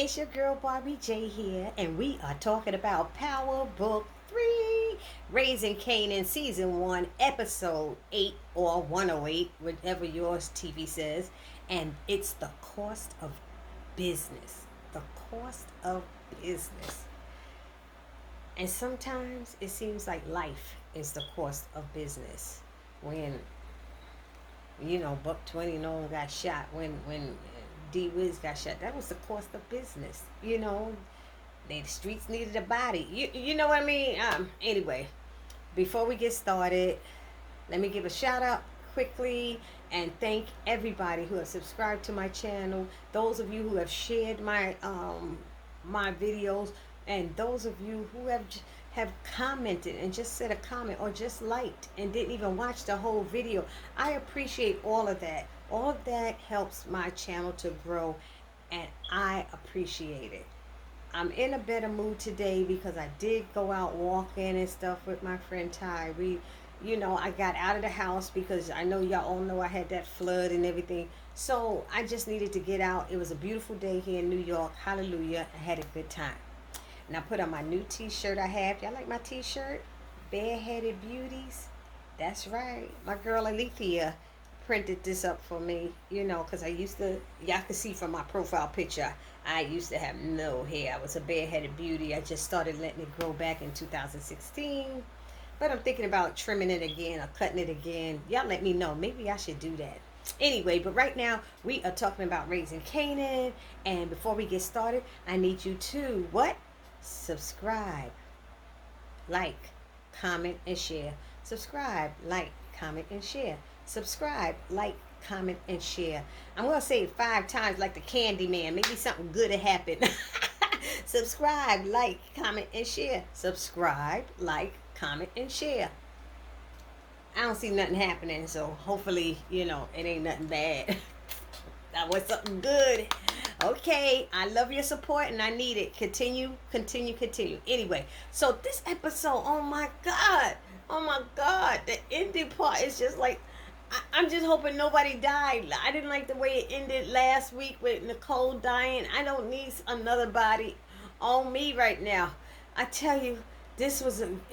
it's your girl Barbie J here, and we are talking about Powerbook 3, Raising Kanan Season 1, Episode 8 or 108, whatever yours TV says, and it's the cost of business. The cost of business. And sometimes it seems like life is the cost of business. When Buck 20 no got shot, when D Wiz got shot, that was the cost of business. The streets needed a body. You know what I mean? Anyway, before we get started, let me give a shout out quickly and thank everybody who have subscribed to my channel. Those of you who have shared my videos, and those of you who have commented and just said a comment or just liked and didn't even watch the whole video. I appreciate all of that. All of that helps my channel to grow, and I appreciate it. I'm in a better mood today because I did go out walking and stuff with my friend Ty. I got out of the house because I know y'all all know I had that flood and everything. So I just needed to get out. It was a beautiful day here in New York. Hallelujah. I had a good time. And I put on my new t-shirt I have. Y'all like my t-shirt? Bareheaded Beauties. That's right. My girl Alethea printed this up for me, because I used to, y'all can see from my profile picture, I used to have no hair. I was a bareheaded beauty. I just started letting it grow back in 2016. But I'm thinking about trimming it again or cutting it again. Y'all let me know. Maybe I should do that. Anyway, but right now we are talking about raising Kanan. And before we get started, I need you to, what? Subscribe, like, comment, and share. Subscribe, like, comment, and share. Subscribe, like, comment, and share. I'm going to say it 5 times like the Candy Man. Maybe something good will happen. Subscribe, like, comment, and share. Subscribe, like, comment, and share. I don't see nothing happening, so hopefully, it ain't nothing bad. That was something good. Okay, I love your support and I need it. Continue. Anyway, so this episode, oh my God, the ending part is just like, I'm just hoping nobody died. I didn't like the way it ended last week with Nicole dying. I don't need another body on me right now. I tell you, it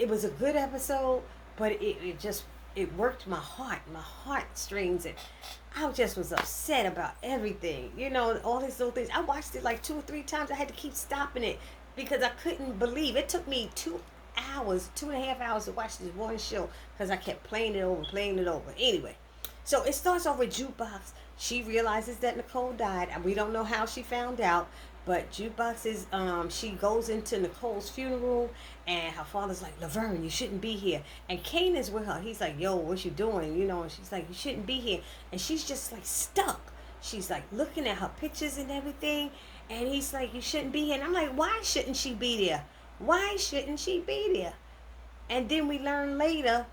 was a good episode, but it worked my heartstrings, and I just was upset about everything. All these little things. I watched it like 2 or 3 times. I had to keep stopping it because I couldn't believe it. Took me 2.5 hours to watch this one show because I kept playing it over. Anyway, so it starts off with Jukebox. She realizes that Nicole died, and we don't know how she found out. But Jukebox is, she goes into Nicole's funeral, and her father's like, Laverne, you shouldn't be here. And Kane is with her. He's like, yo, what you doing? And she's like, you shouldn't be here. And she's just like stuck. She's like looking at her pictures and everything. And he's like, you shouldn't be here. And I'm like, why shouldn't she be there? Why shouldn't she be there? And then we learn later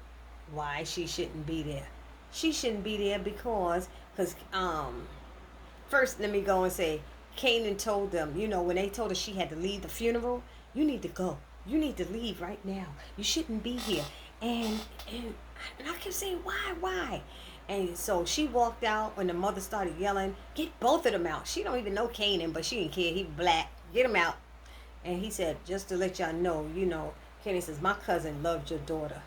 why she shouldn't be there. She shouldn't be there because first let me go and say, Kanan told them, when they told her she had to leave the funeral, you need to go. You need to leave right now. You shouldn't be here. And I kept saying, why? And so she walked out when the mother started yelling, get both of them out. She don't even know Kanan, but she didn't care. He black. Get him out. And he said, just to let y'all know, Kanan says, my cousin loved your daughter.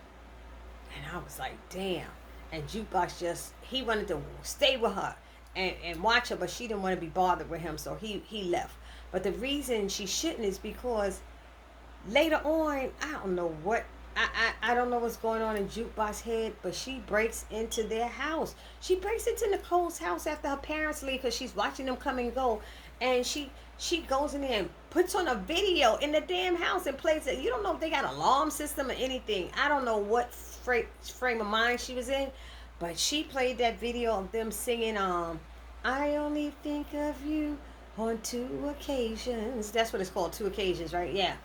And I was like, damn. And Jukebox he wanted to stay with her and watch her, but she didn't want to be bothered with him, so he left. But the reason she shouldn't is because later on, I don't know what's going on in Jukebox's head, but she breaks into their house. She breaks into Nicole's house after her parents leave because she's watching them come and go, and she goes in there and puts on a video in the damn house and plays it. You don't know if they got an alarm system or anything. I don't know what frame of mind she was in, but she played that video of them singing, I only think of you on 2 occasions. That's what it's called, 2 occasions, right? Yeah.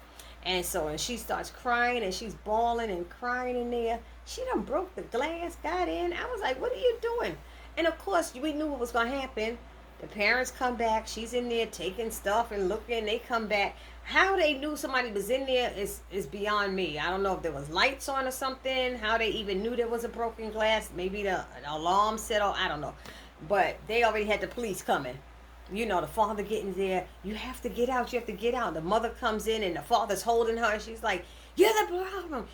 And she starts crying, and she's bawling and crying in there. She done broke the glass, got in. I was like, what are you doing? And of course, we knew what was going to happen. The parents come back. She's in there taking stuff and looking. They come back. How they knew somebody was in there is beyond me. I don't know if there was lights on or something. How they even knew there was a broken glass. Maybe the alarm set off. I don't know. But they already had the police coming. The father getting there. You have to get out. You have to get out. The mother comes in and the father's holding her. And she's like, "You're the problem.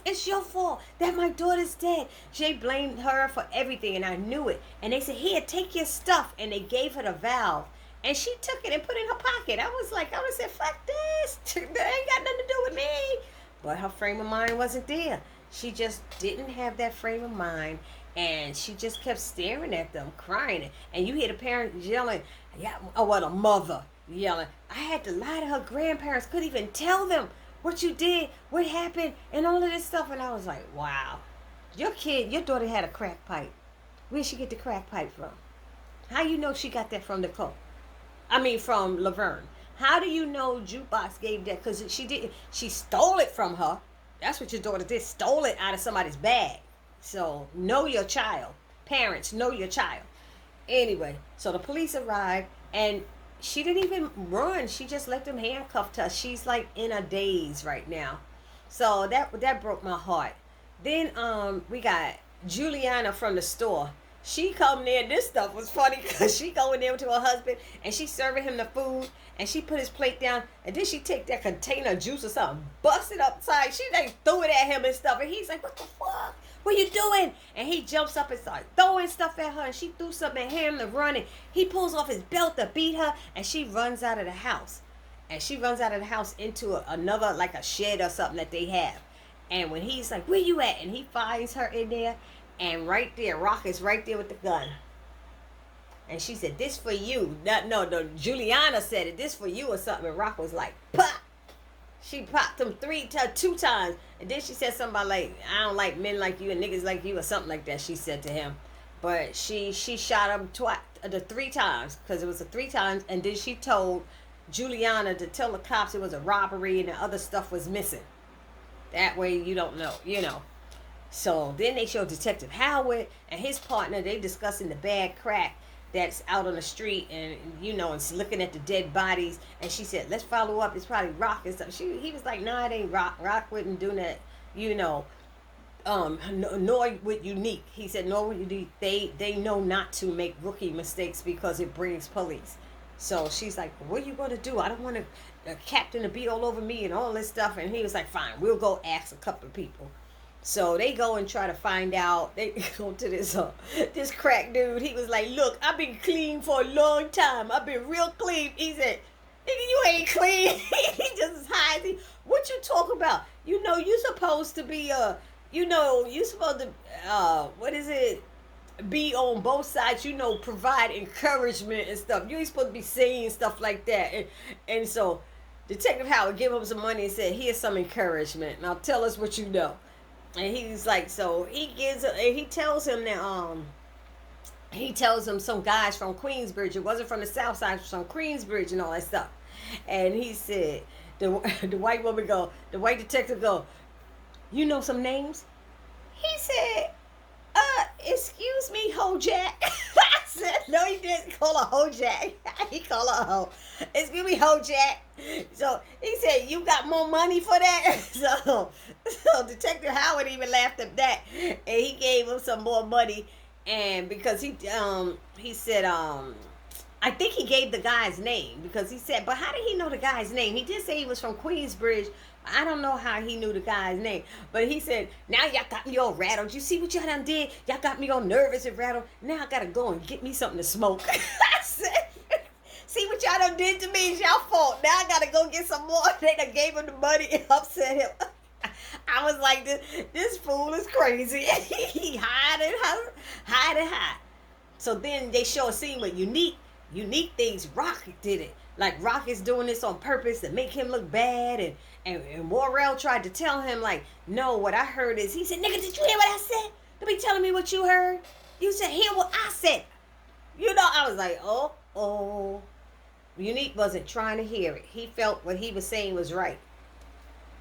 It's your fault that my daughter's dead." She blamed her for everything, and I knew it. And they said, "Here, take your stuff." And they gave her the valve. And she took it and put it in her pocket. I would have said, "Fuck this. That ain't got nothing to do with me." But her frame of mind wasn't there. She just didn't have that frame of mind. And she just kept staring at them, crying. And you hear the parents yelling, "Yeah, oh, what a mother," yelling. I had to lie to her grandparents, couldn't even tell them what you did, what happened, and all of this stuff. And I was like, wow, your daughter had a crack pipe. Where'd she get the crack pipe from? How you know she got that from Nicole? From Laverne. How do you know Jukebox gave that? Because she stole it from her. That's what your daughter did, stole it out of somebody's bag. So, know your child. Parents, know your child. Anyway, so the police arrived, and she didn't even run. She just let them handcuff her. She's like in a daze right now. So that broke my heart. Then we got Juliana from the store. She come there. This stuff was funny because she go in there to her husband and she serving him the food, and she put his plate down, and then she take that container of juice or something, bust it upside. She like threw it at him and stuff, and he's like, "What the fuck? What you doing?" And he jumps up and starts throwing stuff at her, and she threw something at him to run it. He pulls off his belt to beat her, and she runs out of the house. And she runs out of the house into another, like a shed or something that they have. And when he's like, "Where you at?" and he finds her in there, and right there, Rock is right there with the gun. And she said, "This for you." No, Juliana said it, "This for you," or something. And Rock was like, pop. She popped him two times. And then she said something about like, "I don't like men like you and niggas like you," or something like that she said to him. But she shot him three times, because it was 3 times. And then she told Juliana to tell the cops it was a robbery and the other stuff was missing. That way you don't know, So then they show Detective Howard and his partner. They discussing the bad crack that's out on the street, and and looking at the dead bodies. And she said, "Let's follow up. It's probably Rock and stuff." He was like, "Nah, it ain't Rock. Rock wouldn't do that, nor with Unique." He said, "Nor with Unique. They know not to make rookie mistakes because it brings police." So she's like, "What are you going to do? I don't want a captain to be all over me and all this stuff." And he was like, "Fine, we'll go ask a couple of people." So they go and try to find out. They go to this crack dude. He was like, "Look, I've been clean for a long time. I've been real clean." He said, "Nigga, you ain't clean." He just hides. "What you talk about? You're supposed to be you're supposed to what is it? Be on both sides, provide encouragement and stuff. You ain't supposed to be saying stuff like that." And so Detective Howard gave him some money and said, "Here's some encouragement. Now tell us what you know." And he's like, so he tells him that he tells him some guys from Queensbridge. It wasn't from the South Side, it was from Queensbridge and all that stuff. And he said, the white detective go, "You know some names?" He said, "Excuse me, Hojack." I said, no, he didn't call her Hojack. He called her a hoe. "Excuse me, Hojack." So he said, "You got more money for that?" So Detective Howard even laughed at that, and he gave him some more money. And because he said, I think he gave the guy's name, because he said, "But how did he know the guy's name?" He did say he was from Queensbridge. I don't know how he knew the guy's name, but he said, "Now y'all got me all rattled. You see what y'all done did? Y'all got me all nervous and rattled. Now I gotta go and get me something to smoke." I said, "See what y'all done did to me? It's y'all fault. Now I gotta go get some more." They done gave him the money and upset him. I was like, this fool is crazy. He hide. So then they show a scene with Unique thinks Rock did it. Like Rock is doing this on purpose to make him look bad. And Morrell tried to tell him, like, "No, what I heard is," he said, "Nigga, did you hear what I said? Don't be telling me what you heard. You said, hear what I said." I was like, oh. Unique wasn't trying to hear it. He felt what he was saying was right.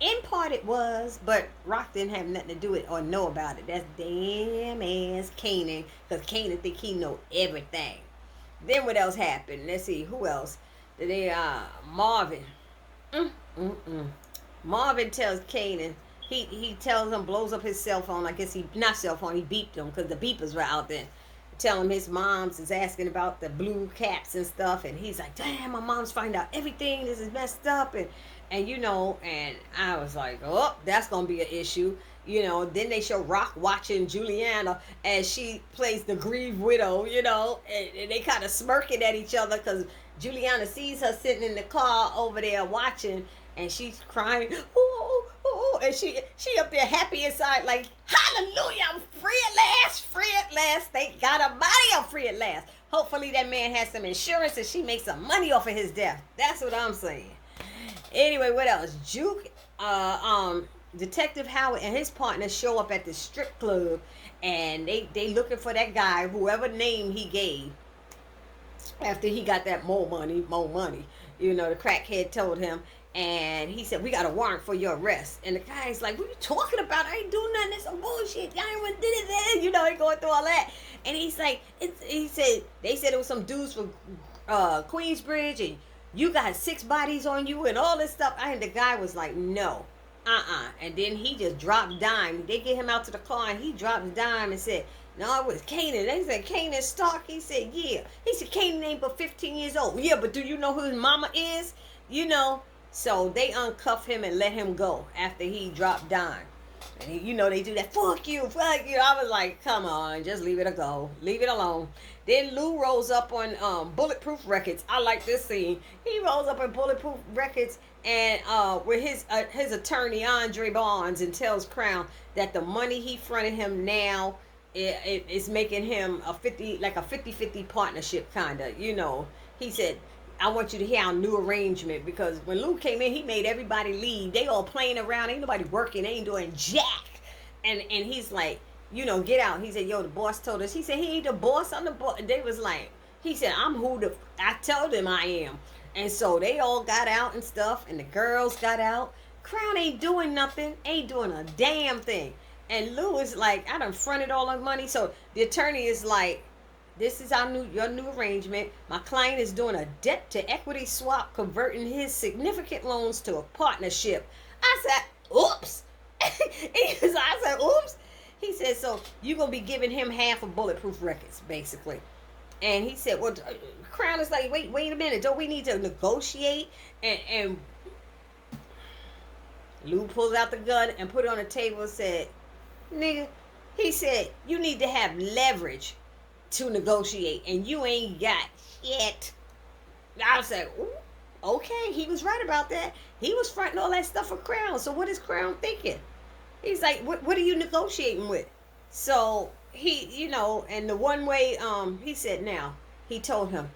In part it was, but Rock didn't have nothing to do with it or know about it. That's damn ass Kanan, because Kanan think he know everything. Then what else happened? Let's see, who else? Marvin. Marvin tells Kanan, he tells him, blows up his cell phone. I guess not cell phone, he beeped him because the beepers were out there. tell him his mom's is asking about the blue caps and stuff, and he's like, damn, my mom's finding out everything, this is messed up, and you know, and I was like, oh, that's gonna be an issue. You know, then they show Rock watching Juliana as she plays the grieved widow, you know, and they kind of smirking at each other because Juliana sees her sitting in the car over there watching, and she's crying, ooh, ooh, and she up there happy inside, like, hallelujah, I'm free at last, free at last. Thank God Almighty, I'm free at last. Hopefully that man has some insurance and she makes some money off of his death. That's what I'm saying. Anyway, what else? Juke, Detective Howard and his partner show up at the strip club, and they looking for that guy, whoever name he gave. After he got that more money, you know, the crackhead told him, and he said, we got a warrant for your arrest. And the guy's like, what are you talking about? I ain't doing nothing. It's some bullshit. I ain't did it there. You know, he going through all that. And he's like, they said it was some dudes from Queensbridge, and you got 6 bodies on you and all this stuff. And the guy was like, no. And then he just dropped dime. They get him out to the car, and he dropped dime and said, no, it was Kanan. They said, Kanan Stark. He said, yeah. He said, Kanan ain't but 15 years old. Yeah, but do you know who his mama is? You know. So they uncuff him and let him go after he dropped dime. And he, you know, they do that, fuck you. I was like, come on, just leave it go. Leave it alone. Then Lou rolls up on Bulletproof Records. I like this scene. He rolls up on Bulletproof Records and with his attorney Andre Barnes, and tells Crown that the money he fronted him now is making him a 50-50 partnership kind of, you know. He said, I want you to hear our new arrangement, because when Lou came in, he made everybody leave. They all playing around. Ain't nobody working. They ain't doing jack. And he's like, you know, get out. He said, yo, the boss told us. He said, he ain't the boss. I'm the boss. They was like, he said, I'm who I told him I am. And so they all got out and stuff, and the girls got out. Crown ain't doing nothing. Ain't doing a damn thing. And Lou is like, I done fronted all the money. So the attorney is like, this is your new arrangement. My client is doing a debt to equity swap, converting his significant loans to a partnership. I said, oops. I said, oops. He said, so you're going to be giving him half of Bulletproof Records, basically. And he said, well, Crown is like, wait a minute. Don't we need to negotiate? And Lou pulls out the gun and put it on the table and said, nigga, he said, you need to have leverage to negotiate, and you ain't got shit. I was like, ooh, okay, he was right about that. He was fronting all that stuff for Crown. So what is Crown thinking? He's like, what are you negotiating with? So he, you know, and the one way, he said, now, he told him,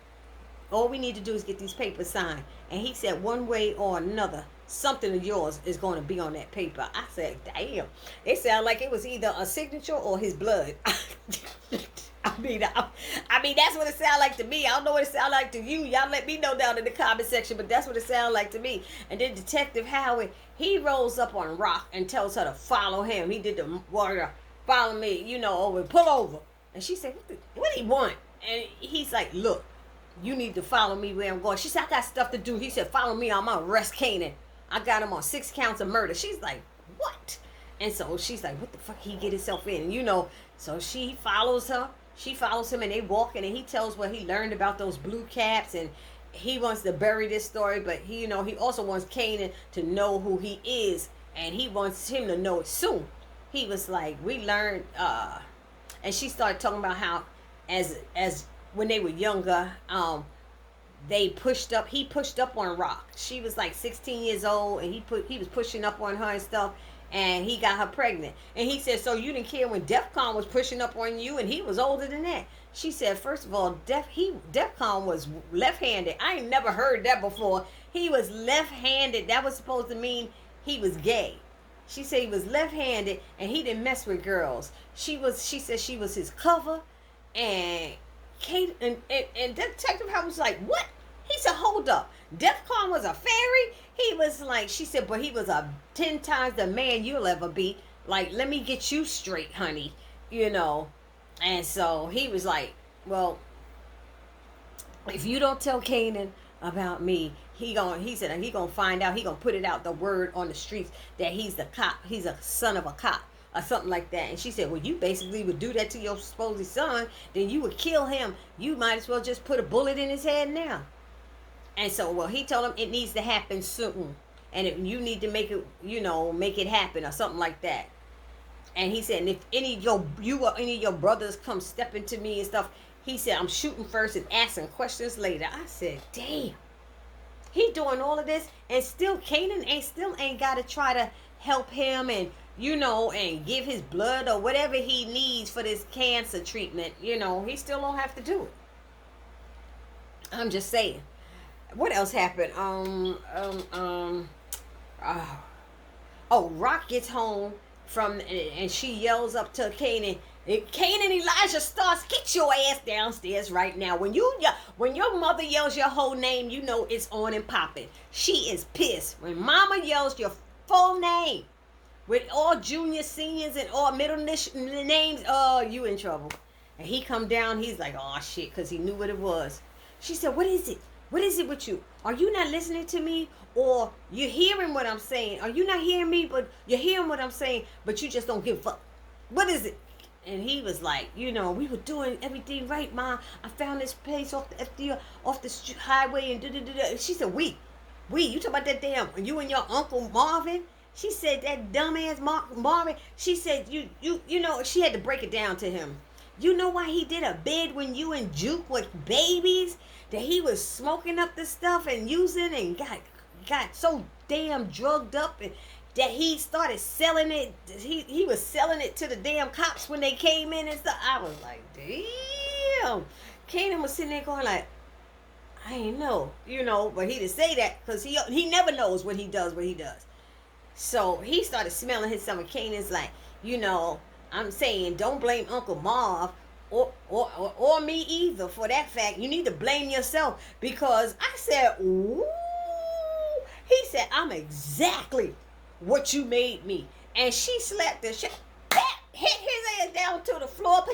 all we need to do is get these papers signed. And he said, one way or another, something of yours is going to be on that paper. I said, damn. It sounded like it was either a signature or his blood. I mean, that's what it sounded like to me. I don't know what it sounded like to you. Y'all let me know down in the comment section, but that's what it sounded like to me. And then Detective Howard, he rolls up on Rock and tells her to follow him. He did the warrior, follow me, you know, over, pull over. And she said, what do he want? And he's like, look, you need to follow me where I'm going. She said, I got stuff to do. He said, follow me, I'm gonna arrest Kanan. I got him on 6 counts of murder. She's like, what? And so she's like, what the fuck he get himself in? And you know, so she follows her. She follows him, and they walking, and he tells what he learned about those blue caps, and he wants to bury this story, but he, you know, he also wants Kanan to know who he is, and he wants him to know it soon. He was like, we learned, and she started talking about how, as when they were younger, he pushed up on Rock. She was like 16 years old, and he was pushing up on her and stuff. And he got her pregnant. And he said, so you didn't care when DEFCON was pushing up on you, and he was older than that. She said, first of all, DEFCON was left-handed. I ain't never heard that before. He was left-handed. That was supposed to mean he was gay. She said he was left-handed, and he didn't mess with girls. She said she was his cover. And Kate and Detective Howard was like, what? He said, hold up. DEFCON was a fairy? He was like, she said, but he was 10 times the man you'll ever be. Like, let me get you straight, honey. You know. And so he was like, well, if you don't tell Kanan about me, he said he gonna find out. He gonna put it out, the word on the streets, that he's the cop. He's a son of a cop. or something like that. And she said, well, you basically would do that to your supposed son, then you would kill him. You might as well just put a bullet in his head now. And so, well, he told him it needs to happen soon. And you need to make it, make it happen or something like that. And he said, and if any of you or any of your brothers come stepping to me and stuff, he said, I'm shooting first and asking questions later. I said, damn. He doing all of this, and still Kanan ain't got to try to help him and, and give his blood or whatever he needs for this cancer treatment. He still don't have to do it. I'm just saying. What else happened? Rock gets home and she yells up to Kanan. Kanan, Elijah starts, get your ass downstairs right now. When your mother yells your whole name, it's on and popping. She is pissed. When mama yells your full name, with all junior, seniors, and all middle names, oh, you in trouble. And he come down, he's like, oh shit, because he knew what it was. She said, what is it? What is it with you? Are you not listening to me? Or you're hearing what I'm saying? Are you not hearing me, but you're hearing what I'm saying, but you just don't give a fuck? What is it? And he was like, we were doing everything right, Ma. I found this place off the highway and da-da-da-da. She said, you talking about that damn, you and your Uncle Marvin? She said, that dumbass Marvin. She said, she had to break it down to him. You know why he did a bid when you and Juke were babies? That he was smoking up the stuff and using and got so damn drugged up and that he started selling it. He was selling it to the damn cops when they came in and stuff. I was like, damn. Kanan was sitting there going like, I ain't know, but he didn't say that because he never knows what he does. So he started smelling his stomach. Kanan's like, I'm saying don't blame Uncle Marv or me either for that fact. You need to blame yourself because I said, ooh. He said, I'm exactly what you made me. And she slapped the shit, hit his ass down to the floor.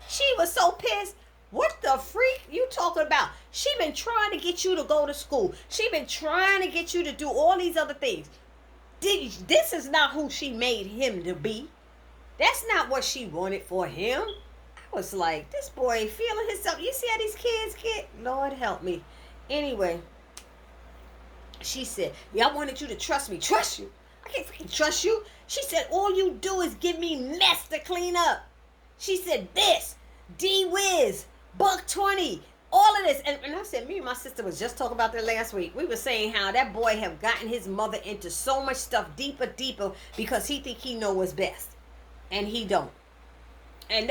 She was so pissed. What the freak you talking about? She been trying to get you to go to school. She been trying to get you to do all these other things. This is not who she made him to be. That's not what she wanted for him. I was like, this boy feeling himself. You see how these kids get? Lord help me. Anyway, she said, I wanted you to trust me. Trust you? I can't freaking trust you. She said, all you do is give me mess to clean up. She said, this, D-Wiz, $120, all of this. And I said, me and my sister was just talking about that last week. We were saying how that boy have gotten his mother into so much stuff deeper because he think he know what's best. And he don't. And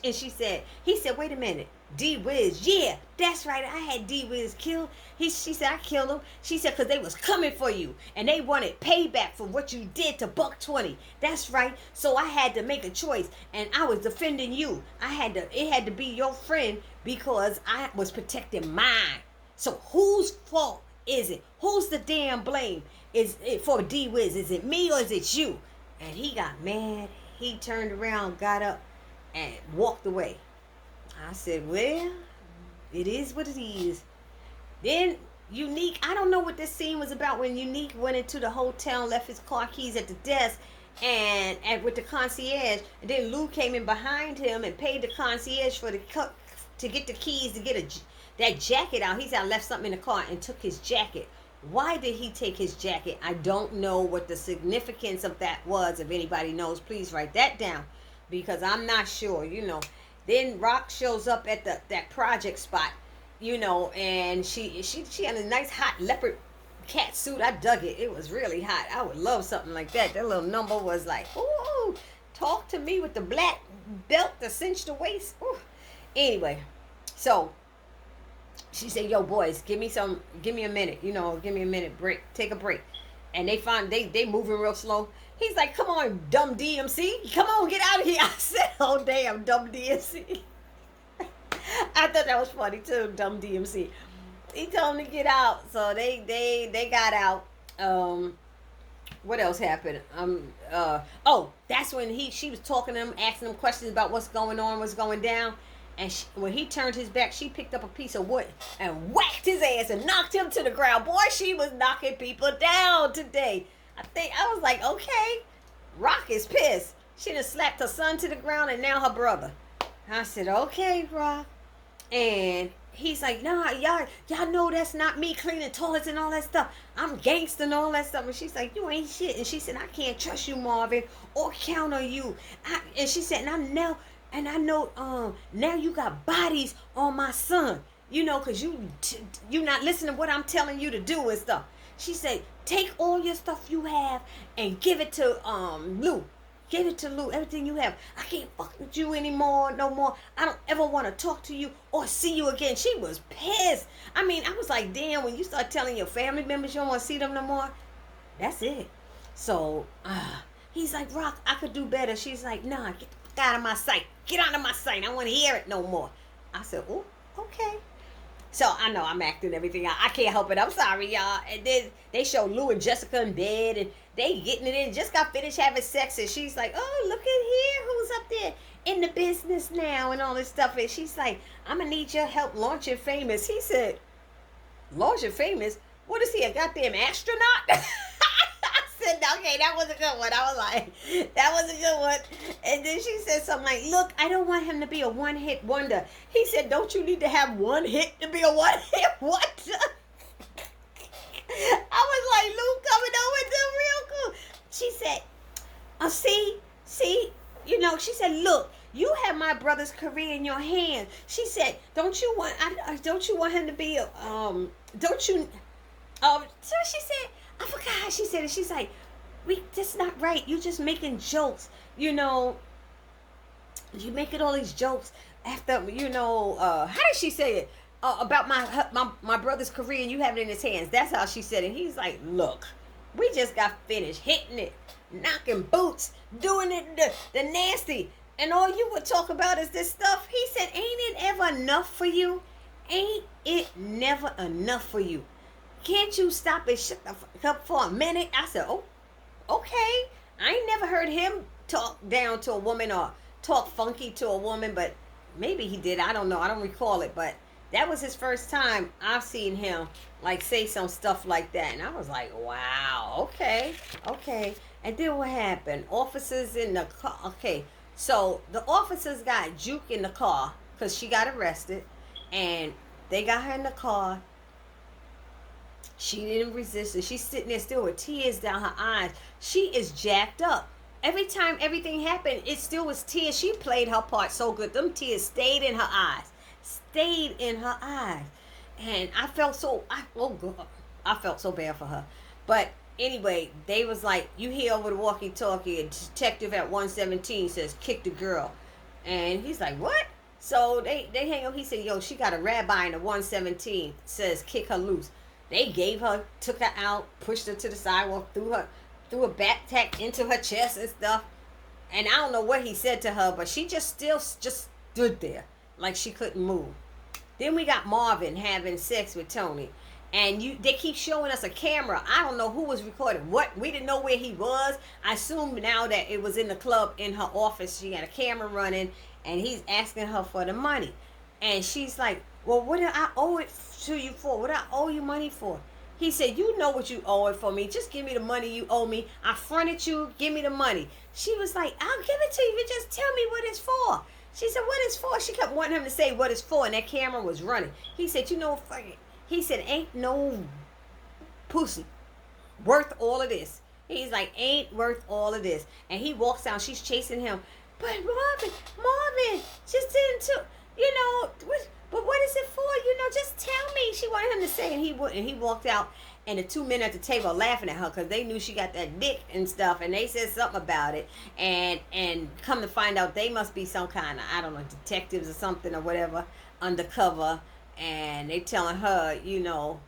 she said, he said, wait a minute, D-Wiz, yeah, that's right, I had D-Wiz killed. She said, I killed him. She said, because they was coming for you. And they wanted payback for what you did to $120. That's right. So I had to make a choice. And I was defending you. It had to be your friend because I was protecting mine. So whose fault is it? Who's the damn blame? Is it for D-Wiz? Is it me or is it you? And he got mad. He turned around, got up, and walked away. I said, well, it is what it is. Then Unique, I don't know what this scene was about when Unique went into the hotel and left his car keys at the desk and with the concierge. And then Lou came in behind him and paid the concierge to get the keys to get that jacket out. He said, I left something in the car and took his jacket. Why did he take his jacket? I don't know what the significance of that was. If anybody knows, please write that down because I'm not sure, Then Rock shows up at that project spot, and she had a nice hot leopard cat suit. I dug it. It was really hot. I would love something like that. That little number was like, ooh, talk to me with the black belt to cinch the waist. Ooh. Anyway, so she said, yo, boys, give me a minute, give me a minute break, take a break. And they moving real slow. He's like, come on, dumb DMC. Come on, get out of here. I said, oh, damn, dumb DMC. I thought that was funny, too, dumb DMC. He told him to get out. So they got out. What else happened? That's when she was talking to him, asking him questions about what's going on, what's going down. And when he turned his back, she picked up a piece of wood and whacked his ass and knocked him to the ground. Boy, she was knocking people down today. I was like, okay, Rock Rock is pissed. She done slapped her son to the ground and now her brother. I said, okay, Rock. And he's like, nah, y'all know that's not me cleaning toilets and all that stuff. I'm gangster and all that stuff. And she's like, you ain't shit. And she said, I can't trust you, Marvin, or count on you. And she said, and I know now you got bodies on my son. You know, because you not listening to what I'm telling you to do and stuff. She said, take all your stuff you have and give it to Lou. Give it to Lou, everything you have. I can't fuck with you anymore, no more. I don't ever want to talk to you or see you again. She was pissed. I mean, I was like, damn, when you start telling your family members you don't want to see them no more, that's it. So, he's like, Rock, I could do better. She's like, nah, get the fuck out of my sight. Get out of my sight. I don't want to hear it no more. I said, oh, okay. So I know I'm acting everything out. I can't help it. I'm sorry, y'all. And then they show Lou and Jessica in bed, and they getting it in. Just got finished having sex, and she's like, "Oh, look at here, who's up there in the business now, and all this stuff." And she's like, "I'm gonna need your help launching Famous." He said, "Launching Famous? What is he, a goddamn astronaut?" I said, okay, that was a good one. I was like, that was a good one. And then she said something like, look, I don't want him to be a one-hit wonder. He said, don't you need to have one hit to be a one-hit wonder? I was like, Luke coming over to real cool. She said, see, you know, she said, look, you have my brother's career in your hands. She said, don't you want him to be a, so she said, I forgot how she said it. She's like, that's not right. You just making jokes. You know, you making all these jokes after, you know, how did she say it? About my brother's career and you have it in his hands. That's how she said it. He's like, look, we just got finished hitting it, knocking boots, doing it the nasty. And all you would talk about is this stuff. He said, ain't it ever enough for you? Ain't it never enough for you? Can't you stop and shut the fuck up for a minute? I said, oh, okay. I ain't never heard him talk down to a woman or talk funky to a woman, but maybe he did. I don't know. I don't recall it, but that was his first time I've seen him like say some stuff like that. And I was like, wow, okay. And then what happened? Officers in the car. Okay, so the officers got Juke in the car because she got arrested, and they got her in the car. She didn't resist it. She's sitting there still with tears down her eyes. She is jacked up. Every time everything happened, it still was tears. She played her part so good. Them tears stayed in her eyes. And I felt so, I felt so bad for her. But anyway, they was like, you hear over the walkie-talkie, a detective at 117 says, kick the girl. And he's like, what? So they hang up. He said, yo, she got a rabbi in the 117 says, kick her loose. They took her out, pushed her to the sidewalk, threw a backpack into her chest and stuff. And I don't know what he said to her, but she just stood there like she couldn't move. Then we got Marvin having sex with Tony. And they keep showing us a camera. I don't know who was recording what. We didn't know where he was. I assume now that it was in the club in her office. She had a camera running, and he's asking her for the money. And she's like, well, what did I owe it to you for? What did I owe you money for? He said, you know what you owe it for me. Just give me the money you owe me. I fronted you. Give me the money. She was like, I'll give it to you. You just tell me what it's for. She said, what it's for? She kept wanting him to say what it's for, and that camera was running. He said, you know, fuck it. He said, ain't no pussy worth all of this. He's like, ain't worth all of this. And he walks down. She's chasing him. But Marvin, just didn't, you know, but what is it for? You know, just tell me. She wanted him to say, and he would. And he walked out, and the two men at the table are laughing at her because they knew she got that dick and stuff, and they said something about it. And come to find out, they must be some kind of, I don't know, detectives or something or whatever, undercover. And they telling her, you know,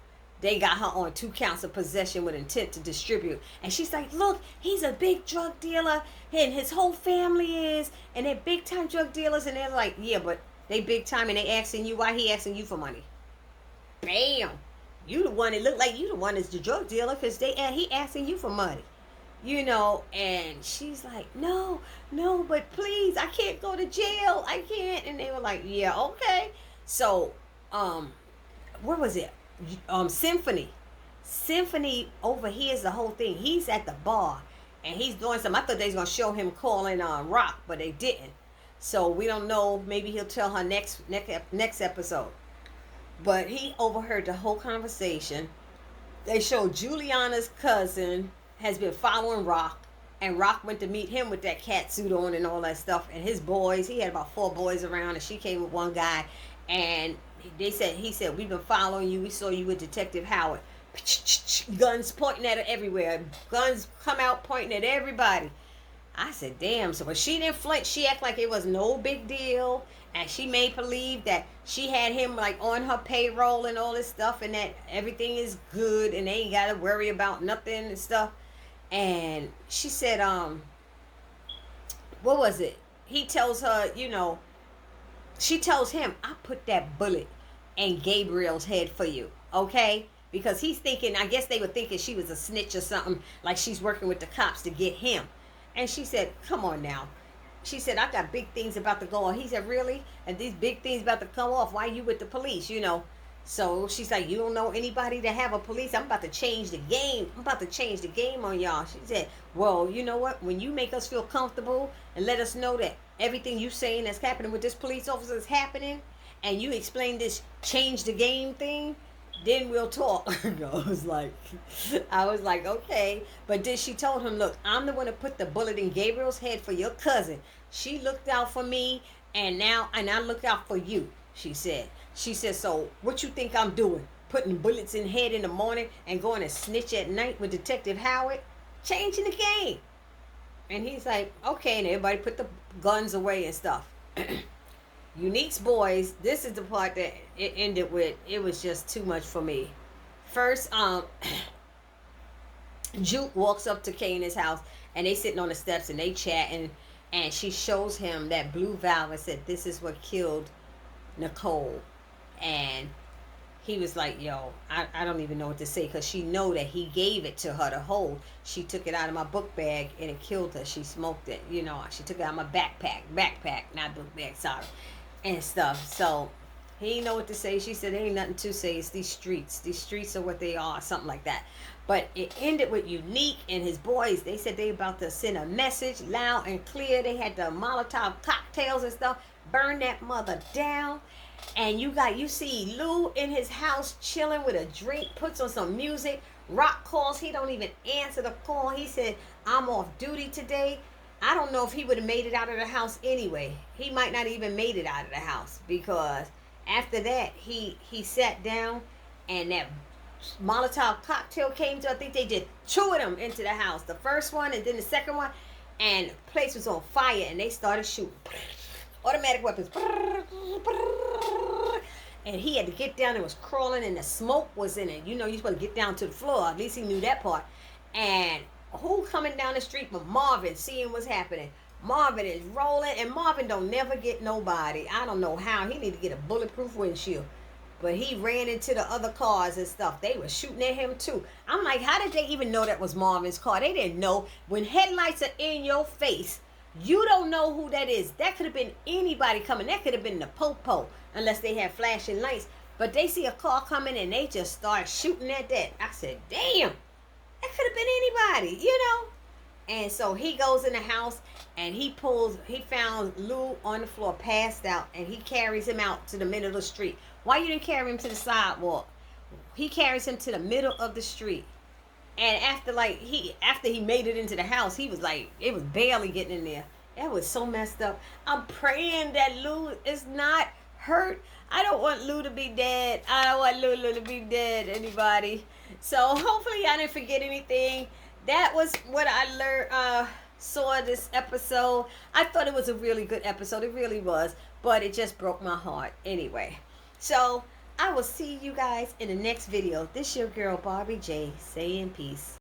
they got her on 2 counts of possession with intent to distribute. And she's like, look, he's a big drug dealer, and his whole family is, and they're big time drug dealers. And they're like, yeah, but they big time, and they asking you, why he asking you for money? Bam. You the one, it looked like you the one that's the drug dealer because he asking you for money. You know, and she's like, no, but please, I can't go to jail. I can't. And they were like, yeah, okay. So, what was it? Symphony overhears the whole thing. He's at the bar, and he's doing something. I thought they was gonna show him calling Rock, but they didn't. So we don't know. Maybe he'll tell her next episode. But he overheard the whole conversation. They showed Juliana's cousin has been following Rock, and Rock went to meet him with that cat suit on and all that stuff. And his boys, he had about 4 boys around, and she came with one guy. And he said, we've been following you. We saw you with Detective Howard. Guns pointing at her everywhere. Guns come out pointing at everybody. I said, damn. So, but she didn't flinch. She acted like it was no big deal. And she made believe that she had him like on her payroll and all this stuff, and that everything is good and they ain't got to worry about nothing and stuff. And she said, what was it? He tells her, she tells him, I put that bullet in Gabriel's head for you, okay? Because he's thinking, I guess they were thinking she was a snitch or something, like she's working with the cops to get him. And she said, come on now. She said, I got big things about to go on. He said, really? And these big things about to come off. Why you with the police, So she's like, you don't know anybody to have a police? I'm about to change the game. I'm about to change the game on y'all. She said, well, you know what? When you make us feel comfortable and let us know that everything you saying that's happening with this police officer is happening, and you explain this change the game thing, then we'll talk. I was like, okay. But then she told him, look, I'm the one that put the bullet in Gabriel's head for your cousin. She looked out for me, and I look out for you, she said. She said, so what you think I'm doing? Putting bullets in head in the morning and going to snitch at night with Detective Howard? Changing the game. And he's like, okay, and everybody put the guns away and stuff. Unique's boys, this is the part that it ended with. It was just too much for me. First, Juke walks up to Kanan's house, and they sitting on the steps and they chatting, and she shows him that blue valve and said, this is what killed Nicole. And he was like, yo, I don't even know what to say, because she know that he gave it to her to hold. She took it out of my book bag and it killed her. She smoked it, she took it out of my backpack, not book bag, sorry, and stuff. So he didn't know what to say. She said, there ain't nothing to say. It's these streets are what they are, something like that. But it ended with Unique and his boys. They said they about to send a message loud and clear. They had the Molotov cocktails and stuff, burn that mother down. And you see Lou in his house chilling with a drink, puts on some music. Rock calls, he don't even answer the call. He said, I'm off duty today. I don't know if he would have made it out of the house anyway. He might not even made it out of the house, because after that he sat down and that Molotov cocktail came to, I think they did 2 of them into the house. The first one and then the second one, and the place was on fire and they started shooting. Automatic weapons. And he had to get down and was crawling and the smoke was in it. You're supposed to get down to the floor. At least he knew that part. And who coming down the street but Marvin, seeing what's happening. Marvin is rolling, and Marvin don't never get nobody. I don't know how. He need to get a bulletproof windshield. But he ran into the other cars and stuff. They were shooting at him too. I'm like, how did they even know that was Marvin's car? They didn't know. When headlights are in your face, you don't know who that is. That could have been anybody coming. That could have been the popo, unless they had flashing lights. But they see a car coming and they just start shooting at that. I said, damn, that could have been anybody, And so he goes in the house and he found Lou on the floor passed out, and he carries him out to the middle of the street. Why you didn't carry him to the sidewalk? He carries him to the middle of the street. And after he made it into the house, he was like, it was barely getting in there. That was so messed up. I'm praying that Lou is not hurt. I don't want Lou to be dead. I don't want Lou to be dead, anybody. So hopefully I didn't forget anything. That was what I learned, saw this episode. I thought it was a really good episode. It really was. But it just broke my heart anyway. So I will see you guys in the next video. This your girl Barbie J saying peace.